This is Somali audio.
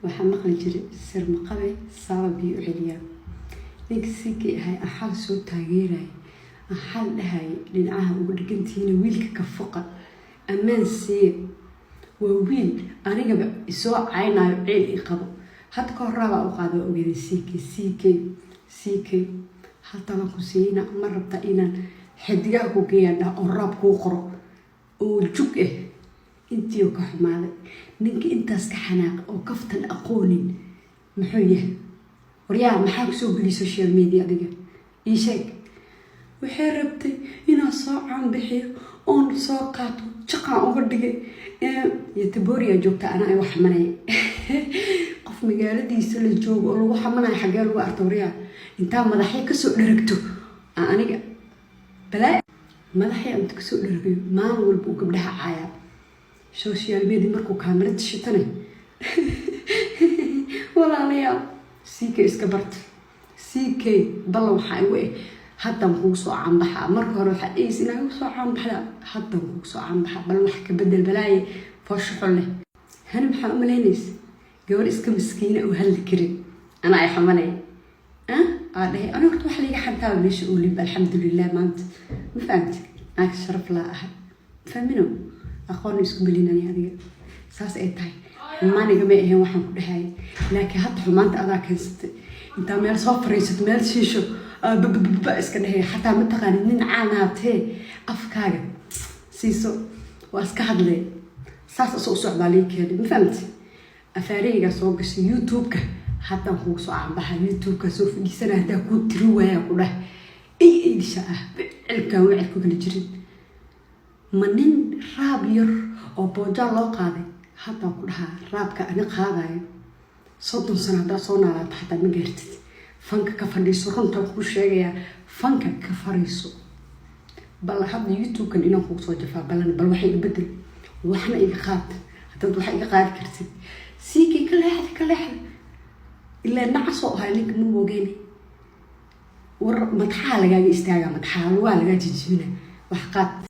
waxaan maqli jiray sir maqabe sababi u celiya ninkii hay axal soo taageeray axal dhahay dhinacaha ugu dhigantiina wiilka ka foqa amaan si waa wiil aniga isoo caynayo ceel qabo had ka horaba u qaado ogeeyay CK hatta ma ku siina ma rabta inaan xadiga ku geeyana oo rab ku qoro oo jug intii ka xumaaday ninkii intaas ka xanaaq oo kaftan aqoonin muxuu yahay wariyaa maxaa ku soo geli social media adiga ii sheeg waxay rabtay inaan soo caan bixiyo oon soo qaato shaqaan uga dhigay yatiboriya joogta ana ay wax manay qof magaaladiisa la joogo oo lagu xamanay xagee lagu arko wariyaa inta madaxay ka soo dharagto aniga balaa madaxay inta ka soo dharagayo maalin walba uu gabdhaha caaya social media markuu kaamirada shitanay walaalayaal CK iska barta CK bal waxa ay haddaan kugu soo caanbaxa marka hore waxa ay isna ugu soo caanbaxa haddaan kugu soo caanbaxa bal wax ka bedel balaaye foosho leh han maxaa u maleynaysa gabar iska miskiina oo hal kirin ana ay xamanay dhahay aniga wax liiga xantaa meesha oo lib alxamdulillah maanta ma fahamti aak sharaf la ah faamino aqoon isku bilinay adiga saas ay tahay maaniga ma ahayn waxaan ku dhahay laakiin hadda xumaanta adaa keensatay inta meel soo fariisato meel shiisho iska dhahay xataa ma taqaanid nin caanaatee afkaaga siiso waa iska hadlay saas soo socdaalay keenay ma fahamti afaariga soo gashay YouTube-ka haddaan kugu soo caanbaxa YouTube-ka soo fadhiisana hadaa ku tiri waaya ku dhahay isha cilkaan wixii ku kala jirin ma nin raab yar oo booja loo qaaday haddaan ku dhahaa raabka ani qaadayo 30 sano hadaa soo noolaato hataa ma gaartid fanka ka fadhiiso runta ku sheegaya fanka ka fariiso bal hadda YouTube-kan inaan kugu soo jafaa bal waxay bedel waxna iga qaad haddii waxay iga qaad kartid CK ka leexda ilaa nacso ahay ninka ma moogeen war madxaa laga istaaga madxaa waa laga jijibina wax qaad